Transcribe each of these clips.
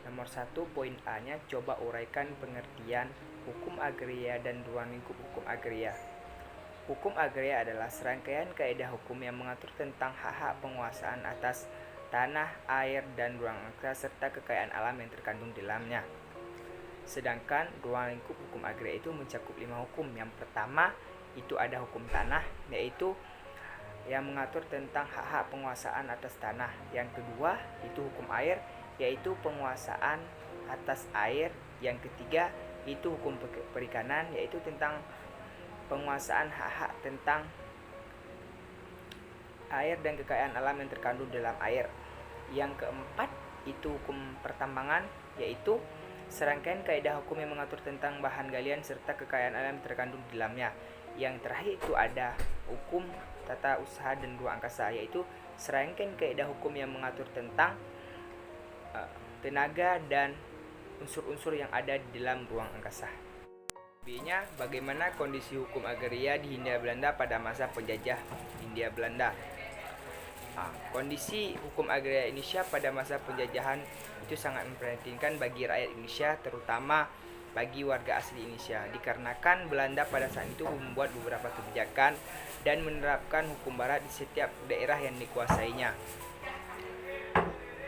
Nomor 1 poin A-nya, coba uraikan pengertian hukum agraria dan ruang lingkup hukum agraria. Hukum agraria adalah serangkaian kaidah hukum yang mengatur tentang hak-hak penguasaan atas tanah, air, dan ruang angkasa serta kekayaan alam yang terkandung di dalamnya. Sedangkan ruang lingkup hukum agraria itu mencakup 5 hukum. Yang pertama itu ada hukum tanah, yaitu yang mengatur tentang hak-hak penguasaan atas tanah. Yang kedua itu hukum air, yaitu penguasaan atas air. Yang ketiga itu hukum perikanan, yaitu tentang penguasaan hak-hak tentang air dan kekayaan alam yang terkandung dalam air. Yang keempat itu hukum pertambangan, yaitu serangkaian kaidah hukum yang mengatur tentang bahan galian serta kekayaan alam yang terkandung di dalamnya. Yang terakhir itu ada hukum tata usaha dan ruang angkasa, yaitu serangkaian kaidah hukum yang mengatur tentang tenaga dan unsur-unsur yang ada di dalam ruang angkasa. B-nya, bagaimana kondisi hukum agraria di Hindia Belanda pada masa penjajah Hindia Belanda. Kondisi hukum agraria Indonesia pada masa penjajahan itu sangat memprihatinkan bagi rakyat Indonesia, terutama bagi warga asli Indonesia, dikarenakan Belanda pada saat itu membuat beberapa kebijakan dan menerapkan hukum barat di setiap daerah yang dikuasainya.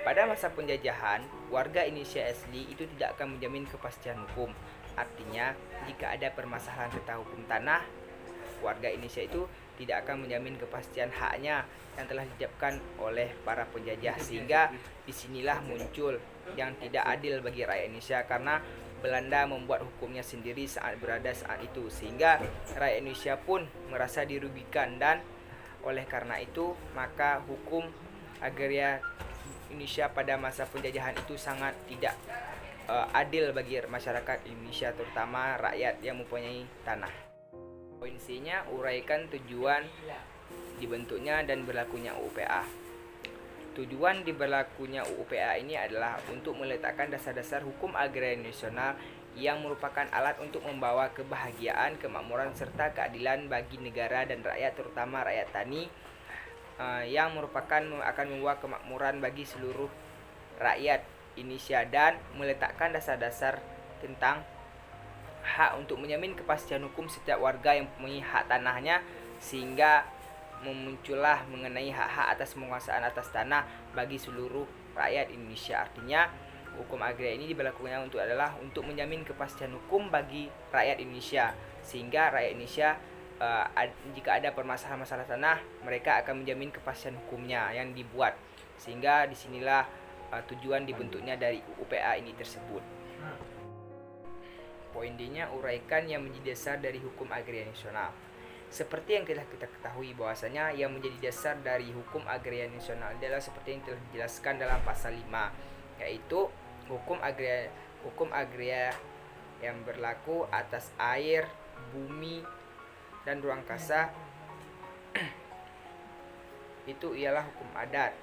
Pada masa penjajahan, warga Indonesia asli itu tidak akan menjamin kepastian hukum. Artinya, jika ada permasalahan tentang hukum tanah, warga Indonesia itu tidak akan menjamin kepastian haknya yang telah ditetapkan oleh para penjajah, sehingga disinilah muncul yang tidak adil bagi rakyat Indonesia karena Belanda membuat hukumnya sendiri saat berada saat itu, sehingga rakyat Indonesia pun merasa dirugikan, dan oleh karena itu maka hukum agraria Indonesia pada masa penjajahan itu sangat tidak adil bagi masyarakat Indonesia, terutama rakyat yang mempunyai tanah. Poin C-nya, uraikan tujuan dibentuknya dan berlakunya UU PA. Tujuan diberlakunya UU PA ini adalah untuk meletakkan dasar-dasar hukum agraria nasional yang merupakan alat untuk membawa kebahagiaan, kemakmuran, serta keadilan bagi negara dan rakyat, terutama rakyat tani, yang merupakan akan membawa kemakmuran bagi seluruh rakyat Indonesia, dan meletakkan dasar-dasar tentang hak untuk menjamin kepastian hukum setiap warga yang mempunyai hak tanahnya, sehingga memuncullah mengenai hak-hak atas penguasaan atas tanah bagi seluruh rakyat Indonesia. Artinya hukum agraria ini diberlakukannya untuk menjamin kepastian hukum bagi rakyat Indonesia, sehingga rakyat Indonesia jika ada permasalahan-masalah tanah, mereka akan menjamin kepastian hukumnya yang dibuat, sehingga disinilah tujuan dibentuknya dari UU PA ini tersebut. Poin D-nya, uraikan yang menjadi dasar dari hukum agraria nasional. Seperti yang telah kita ketahui bahwasanya yang menjadi dasar dari hukum agraria nasional adalah seperti yang telah dijelaskan dalam pasal 5, yaitu hukum agraria yang berlaku atas air, bumi, dan ruang angkasa. Itu ialah hukum adat,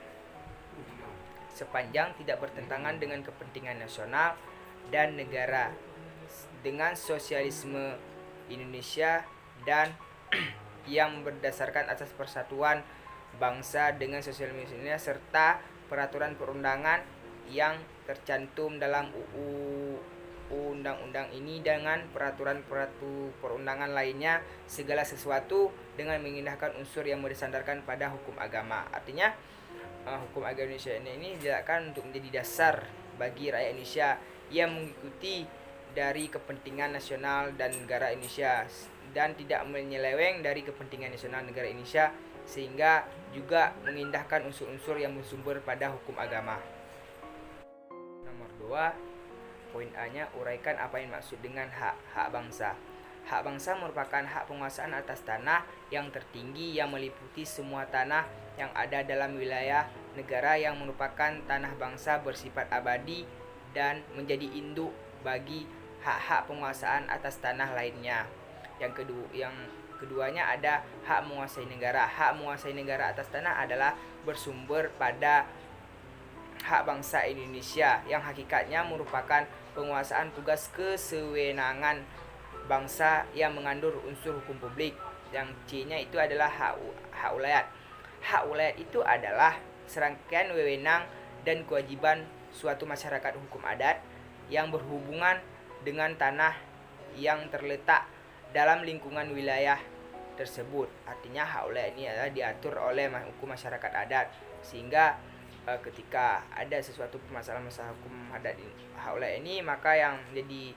sepanjang tidak bertentangan dengan kepentingan nasional dan negara, dengan sosialisme Indonesia, dan yang berdasarkan asas persatuan bangsa dengan sosialisme Indonesia, serta peraturan perundangan yang tercantum dalam undang-undang ini dengan peraturan perundangan lainnya, segala sesuatu dengan mengindahkan unsur yang bersandarkan pada hukum agama. Artinya hukum agama Indonesia ini diletakkan untuk menjadi dasar bagi rakyat Indonesia yang mengikuti dari kepentingan nasional dan negara Indonesia, dan tidak menyeleweng dari kepentingan nasional negara Indonesia, sehingga juga mengindahkan unsur-unsur yang bersumber pada hukum agama. Nomor 2, poin A-nya, uraikan apa yang dimaksud dengan hak bangsa. Hak bangsa merupakan hak penguasaan atas tanah yang tertinggi yang meliputi semua tanah yang ada dalam wilayah negara yang merupakan tanah bangsa bersifat abadi dan menjadi induk bagi hak-hak penguasaan atas tanah lainnya. Yang keduanya ada hak menguasai negara. Hak menguasai negara atas tanah adalah bersumber pada hak bangsa Indonesia yang hakikatnya merupakan penguasaan tugas kesewenangan bangsa yang mengandung unsur hukum publik. Yang C-nya itu adalah hak ulayat. Hak ulayat itu adalah serangkaian wewenang dan kewajiban suatu masyarakat hukum adat yang berhubungan dengan tanah yang terletak dalam lingkungan wilayah tersebut. Artinya hak wilayah ini adalah diatur oleh hukum masyarakat adat, sehingga ketika ada sesuatu permasalahan masalah hukum adat hak wilayah ini, maka yang menjadi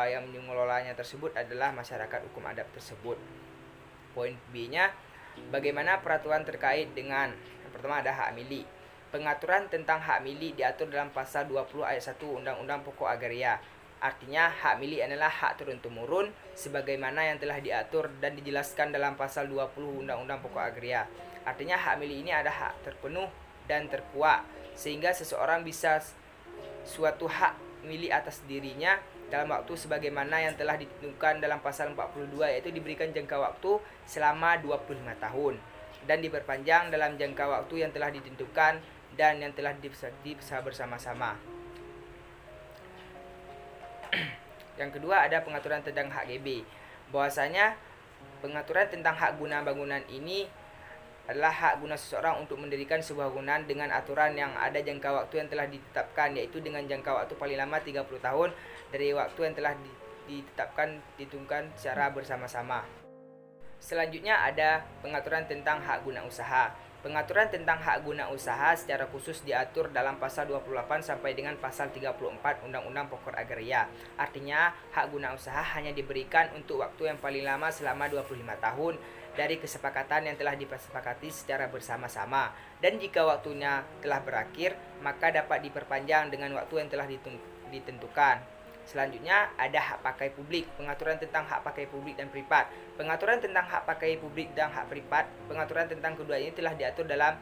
yang mengelolanya tersebut adalah masyarakat hukum adat tersebut. Poin B-nya, bagaimana peraturan terkait dengan yang pertama ada hak milik. Pengaturan tentang hak milik diatur dalam pasal 20 ayat 1 Undang-Undang Pokok Agraria. Artinya hak milik adalah hak turun-temurun sebagaimana yang telah diatur dan dijelaskan dalam pasal 20 Undang-Undang Pokok Agraria. Artinya hak milik ini ada hak terpenuh dan terkuat, sehingga seseorang bisa suatu hak milik atas dirinya dalam waktu sebagaimana yang telah ditentukan dalam pasal 42, yaitu diberikan jangka waktu selama 25 tahun dan diperpanjang dalam jangka waktu yang telah ditentukan dan yang telah disepakati bersama-sama. Yang kedua ada pengaturan tentang hak GB. Bahwasanya pengaturan tentang hak guna bangunan ini adalah hak guna seseorang untuk mendirikan sebuah bangunan dengan aturan yang ada jangka waktu yang telah ditetapkan, yaitu dengan jangka waktu paling lama 30 tahun dari waktu yang telah ditetapkan ditentukan secara bersama-sama. Selanjutnya ada pengaturan tentang hak guna usaha. Pengaturan tentang hak guna usaha secara khusus diatur dalam pasal 28 sampai dengan pasal 34 Undang-Undang Pokok Agraria. Artinya, hak guna usaha hanya diberikan untuk waktu yang paling lama selama 25 tahun dari kesepakatan yang telah disepakati secara bersama-sama. Dan jika waktunya telah berakhir, maka dapat diperpanjang dengan waktu yang telah ditentukan. Selanjutnya ada hak pakai publik. Pengaturan tentang hak pakai publik dan privat. Pengaturan tentang hak pakai publik dan hak privat, pengaturan tentang kedua ini telah diatur dalam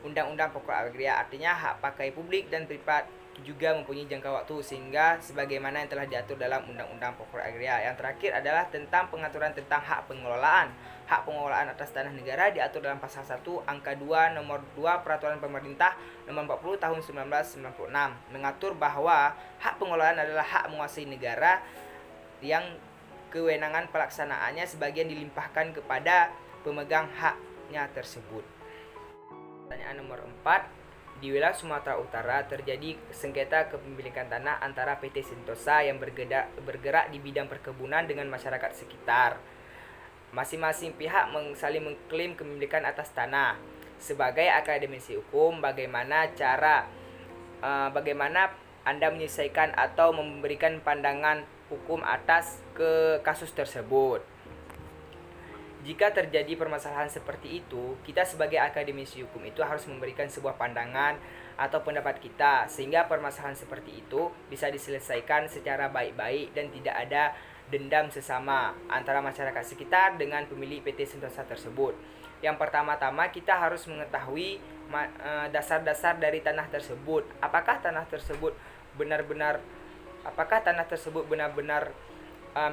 Undang-Undang Pokok Agraria. Artinya hak pakai publik dan privat juga mempunyai jangka waktu sehingga sebagaimana yang telah diatur dalam Undang-Undang Pokok Agraria. Yang terakhir adalah tentang pengaturan tentang hak pengelolaan. Hak pengelolaan atas tanah negara diatur dalam pasal 1 angka 2 nomor 2 Peraturan Pemerintah nomor 40 tahun 1996 mengatur bahwa hak pengelolaan adalah hak menguasai negara yang kewenangan pelaksanaannya sebagian dilimpahkan kepada pemegang haknya tersebut. Pertanyaan nomor 4, di wilayah Sumatera Utara terjadi sengketa kepemilikan tanah antara PT Sentosa yang bergerak di bidang perkebunan dengan masyarakat sekitar. Masing-masing pihak saling mengklaim kepemilikan atas tanah. Sebagai akademisi hukum, bagaimana Anda menyelesaikan atau memberikan pandangan hukum atas ke kasus tersebut? Jika terjadi permasalahan seperti itu, kita sebagai akademisi hukum itu harus memberikan sebuah pandangan atau pendapat kita, sehingga permasalahan seperti itu bisa diselesaikan secara baik-baik dan tidak ada dendam sesama antara masyarakat sekitar dengan pemilik PT Sentosa tersebut. Yang pertama-tama kita harus mengetahui dasar-dasar dari tanah tersebut. Apakah tanah tersebut benar-benar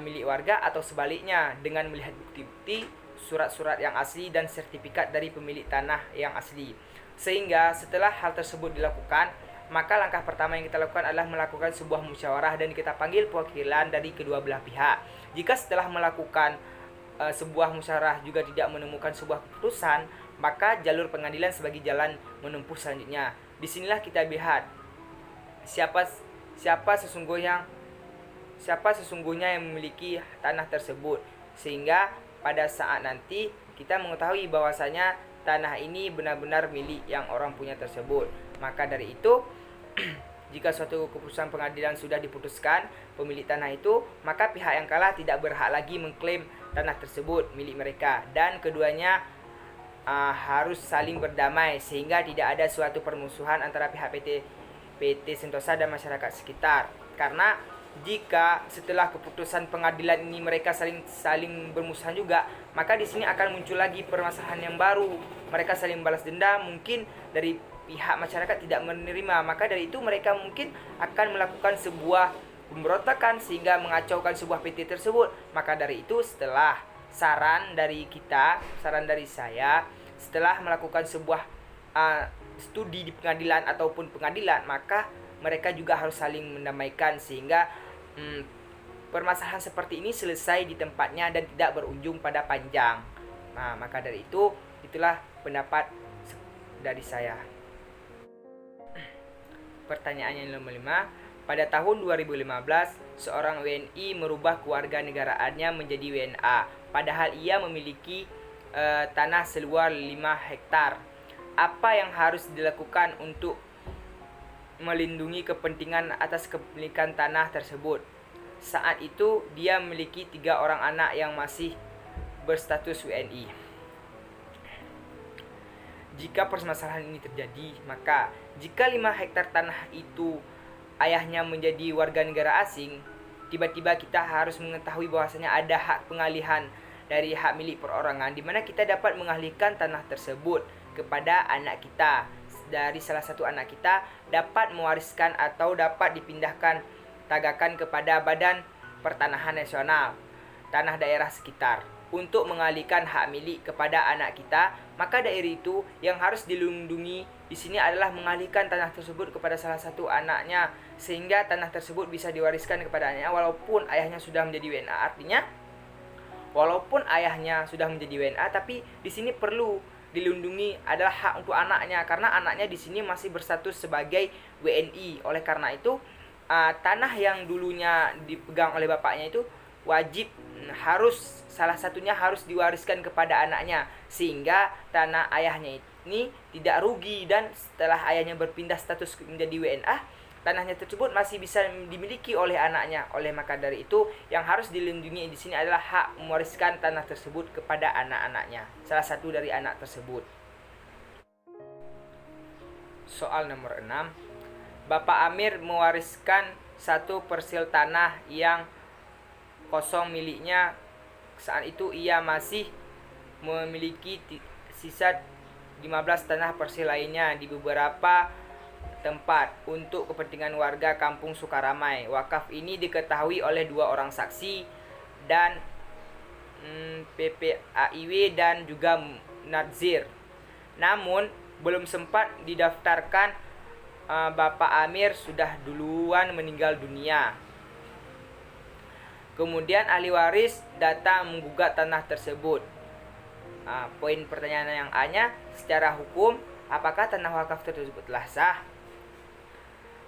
milik warga atau sebaliknya, dengan melihat bukti-bukti, surat-surat yang asli dan sertifikat dari pemilik tanah yang asli. Sehingga setelah hal tersebut dilakukan, maka langkah pertama yang kita lakukan adalah melakukan sebuah musyawarah dan kita panggil perwakilan dari kedua belah pihak. Jika setelah melakukan sebuah musyawarah juga tidak menemukan sebuah keputusan, maka jalur pengadilan sebagai jalan menempuh selanjutnya. Disinilah kita lihat siapa sesungguhnya yang memiliki tanah tersebut, sehingga pada saat nanti kita mengetahui bahwasanya tanah ini benar-benar milik yang orang punya tersebut. Maka dari itu, jika suatu keputusan pengadilan sudah diputuskan pemilik tanah itu, maka pihak yang kalah tidak berhak lagi mengklaim tanah tersebut milik mereka, dan keduanya harus saling berdamai sehingga tidak ada suatu permusuhan antara pihak PT Sentosa dan masyarakat sekitar. Karena jika setelah keputusan pengadilan ini mereka saling bermusuhan juga, maka di sini akan muncul lagi permasalahan yang baru. Mereka saling balas dendam, mungkin dari pihak masyarakat tidak menerima, maka dari itu mereka mungkin akan melakukan sebuah pemberontakan sehingga mengacaukan sebuah PT tersebut. Maka dari itu, setelah saran dari saya, setelah melakukan sebuah studi di pengadilan ataupun pengadilan, maka mereka juga harus saling mendamaikan sehingga permasalahan seperti ini selesai di tempatnya dan tidak berujung pada panjang. Nah, maka dari itu, itulah pendapat dari saya. Pertanyaan yang nomor 5. Pada tahun 2015, seorang WNI merubah kewarganegaraannya menjadi WNA, padahal ia memiliki tanah seluas 5 hektar. Apa yang harus dilakukan untuk melindungi kepentingan atas kepemilikan tanah tersebut? Saat itu, dia memiliki 3 orang anak yang masih berstatus WNI. Jika permasalahan ini terjadi, maka jika 5 hektar tanah itu ayahnya menjadi warga negara asing, tiba-tiba kita harus mengetahui bahwasanya ada hak pengalihan dari hak milik perorangan, di mana kita dapat mengalihkan tanah tersebut kepada anak kita. Dari salah satu anak kita dapat mewariskan atau dapat dipindahkan tagakan kepada Badan Pertanahan Nasional tanah daerah sekitar untuk mengalihkan hak milik kepada anak kita. Maka daerah itu yang harus dilindungi di sini adalah mengalihkan tanah tersebut kepada salah satu anaknya, sehingga tanah tersebut bisa diwariskan kepada anaknya walaupun ayahnya sudah menjadi WNA. Artinya walaupun ayahnya sudah menjadi WNA, tapi di sini perlu dilindungi adalah hak untuk anaknya, karena anaknya di sini masih berstatus sebagai WNI. Oleh karena itu, tanah yang dulunya dipegang oleh bapaknya itu wajib harus salah satunya harus diwariskan kepada anaknya, sehingga tanah ayahnya ini tidak rugi, dan setelah ayahnya berpindah status menjadi WNA, tanahnya tersebut masih bisa dimiliki oleh anaknya. Oleh maka dari itu, yang harus dilindungi di sini adalah hak mewariskan tanah tersebut kepada anak-anaknya, salah satu dari anak tersebut. Soal nomor 6. Bapak Amir mewariskan 1/4 tanah yang kosong miliknya. Saat itu ia masih memiliki sisa 15 tanah parcel lainnya di beberapa tempat untuk kepentingan warga Kampung Sukaramai. Wakaf ini diketahui oleh 2 orang saksi dan PPAIW dan juga Nazir. Namun belum sempat didaftarkan, Bapak Amir sudah duluan meninggal dunia. Kemudian ahli waris datang menggugat tanah tersebut. Poin pertanyaan yang A-nya, secara hukum, apakah tanah wakaf tersebut telah sah?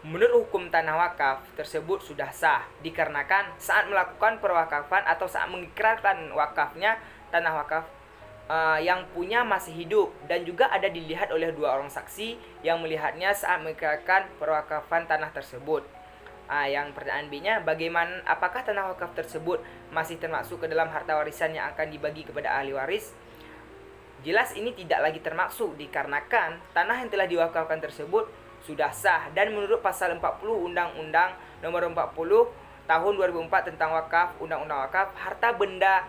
Menurut hukum, tanah wakaf tersebut sudah sah, dikarenakan saat melakukan perwakafan atau saat mengikrarkan wakafnya, tanah wakaf yang punya masih hidup, dan juga ada dilihat oleh 2 orang saksi yang melihatnya saat mengikrarkan perwakafan tanah tersebut. Yang pertanyaan B-nya, bagaimana apakah tanah wakaf tersebut masih termasuk ke dalam harta warisan yang akan dibagi kepada ahli waris? Jelas ini tidak lagi termasuk, dikarenakan tanah yang telah diwakafkan tersebut sudah sah, dan menurut pasal 40 Undang-Undang Nomor 40 Tahun 2004 tentang wakaf, Undang-Undang Wakaf, harta benda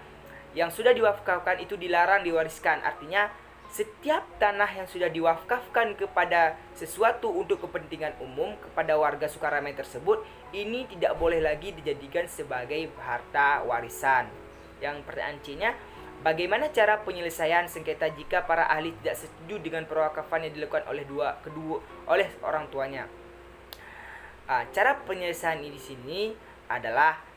yang sudah diwakafkan itu dilarang diwariskan. Artinya setiap tanah yang sudah diwakafkan kepada sesuatu untuk kepentingan umum kepada warga Sukaramai tersebut, ini tidak boleh lagi dijadikan sebagai harta warisan. Yang pertanyaan C-nya, bagaimana cara penyelesaian sengketa jika para ahli tidak setuju dengan perwakafan yang dilakukan oleh orang tuanya? Cara penyelesaian di sini adalah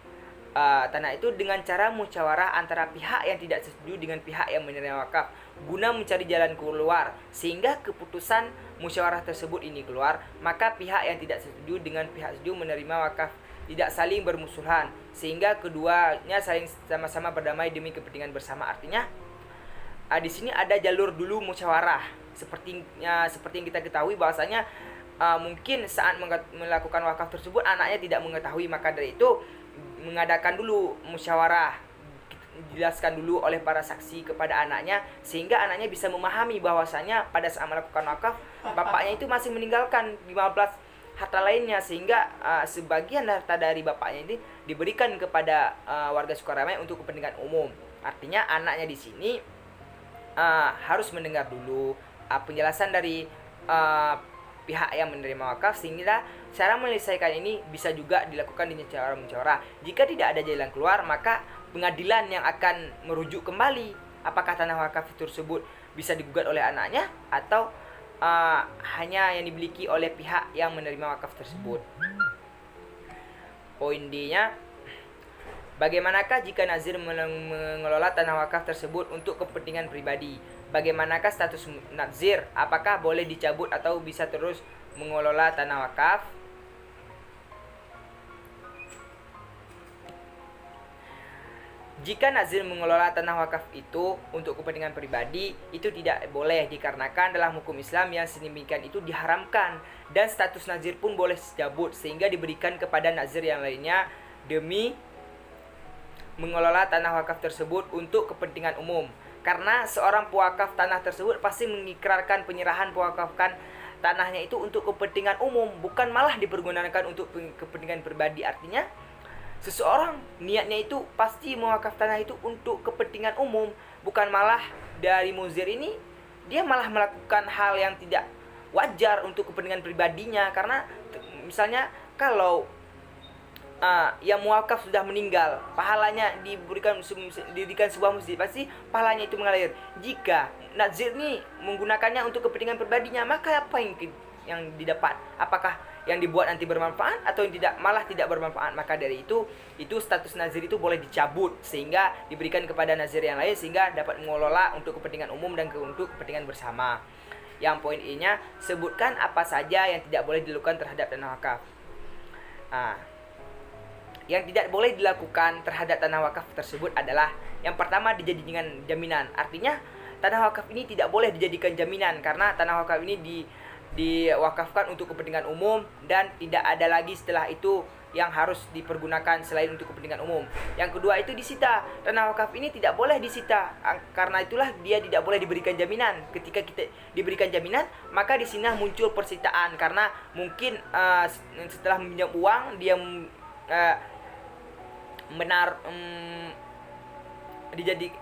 tanah itu dengan cara musyawarah antara pihak yang tidak setuju dengan pihak yang menerima wakaf, guna mencari jalan keluar sehingga keputusan musyawarah tersebut ini keluar. Maka pihak yang tidak setuju dengan pihak setuju menerima wakaf tidak saling bermusuhan, sehingga keduanya saling sama-sama berdamai demi kepentingan bersama. Artinya di sini ada jalur dulu musyawarah, seperti yang kita ketahui bahwasanya mungkin saat melakukan wakaf tersebut anaknya tidak mengetahui, maka dari itu mengadakan dulu musyawarah, dijelaskan dulu oleh para saksi kepada anaknya, sehingga anaknya bisa memahami bahwasanya pada saat melakukan wakaf bapaknya itu masih meninggalkan 15 harta lainnya, sehingga sebagian harta dari bapaknya ini diberikan kepada warga Sukaramai untuk kepentingan umum. Artinya anaknya di sini harus mendengar dulu penjelasan dari pihak yang menerima wakaf, sehingga cara menyelesaikan ini bisa juga dilakukan dengan cara musyawarah. Jika tidak ada jalan keluar, maka pengadilan yang akan merujuk kembali apakah tanah wakaf tersebut bisa digugat oleh anaknya atau hanya yang dimiliki oleh pihak yang menerima wakaf tersebut. Poin D-nya, bagaimanakah jika nazir mengelola tanah wakaf tersebut untuk kepentingan pribadi? Bagaimanakah status nazir? Apakah boleh dicabut atau bisa terus mengelola tanah wakaf. Jika nazir mengelola tanah wakaf itu untuk kepentingan pribadi, itu tidak boleh dikarenakan dalam hukum Islam yang sedemikian itu diharamkan, dan status nazir pun boleh dicabut sehingga diberikan kepada nazir yang lainnya demi mengelola tanah wakaf tersebut untuk kepentingan umum. Karena seorang pewakaf tanah tersebut pasti mengikrarkan penyerahan pewakafkan tanahnya itu untuk kepentingan umum, bukan malah dipergunakan untuk kepentingan pribadi. Artinya seseorang niatnya itu pasti mewakaf tanah itu untuk kepentingan umum, bukan malah dari muzir ini dia malah melakukan hal yang tidak wajar untuk kepentingan pribadinya. Karena misalnya kalau yang muwakaf sudah meninggal, pahalanya diberikan sebuah masjid, pasti pahalanya itu mengalir. Jika nazir ini menggunakannya untuk kepentingan pribadinya, maka apa yang didapat? Apakah yang dibuat nanti bermanfaat atau yang malah tidak bermanfaat? Maka dari itu status nazir itu boleh dicabut sehingga diberikan kepada nazir yang lain sehingga dapat mengelola untuk kepentingan umum dan untuk kepentingan bersama. Yang poin I-nya, sebutkan apa saja yang tidak boleh dilakukan terhadap tanah wakaf. Yang tidak boleh dilakukan terhadap tanah wakaf tersebut adalah yang pertama, dijadikan jaminan. Artinya tanah wakaf ini tidak boleh dijadikan jaminan karena tanah wakaf ini diwakafkan untuk kepentingan umum dan tidak ada lagi setelah itu yang harus dipergunakan selain untuk kepentingan umum. Yang kedua itu disita. Tanah wakaf ini tidak boleh disita. Karena itulah dia tidak boleh diberikan jaminan. Ketika kita diberikan jaminan, maka di sini muncul persitaan karena mungkin setelah meminjam uang dia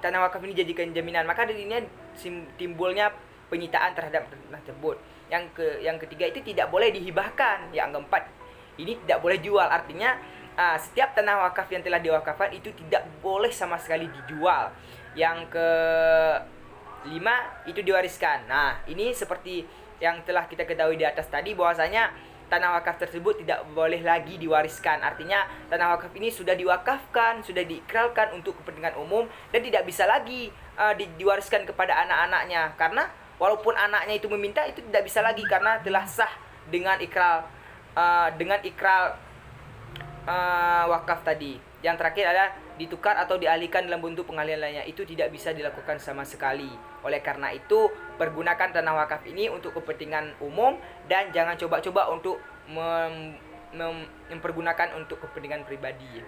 tanah wakaf ini dijadikan jaminan, maka dirinya timbulnya penyitaan terhadap tanah tersebut. Yang ketiga itu tidak boleh dihibahkan. Yang keempat ini tidak boleh jual. Artinya setiap tanah wakaf yang telah diwakafkan itu tidak boleh sama sekali dijual. Yang kelima itu diwariskan. Nah, ini seperti yang telah kita ketahui di atas tadi bahwasanya tanah wakaf tersebut tidak boleh lagi diwariskan. Artinya tanah wakaf ini sudah diwakafkan, sudah diikrarkan untuk kepentingan umum dan tidak bisa lagi diwariskan kepada anak-anaknya. Karena walaupun anaknya itu meminta, itu tidak bisa lagi karena telah sah dengan ikrar wakaf tadi. Yang terakhir adalah ditukar atau dialihkan dalam bentuk pengalihan lainnya. Itu tidak bisa dilakukan sama sekali. Oleh karena itu, pergunakan tanah wakaf ini untuk kepentingan umum dan jangan coba-coba untuk mempergunakan untuk kepentingan pribadi.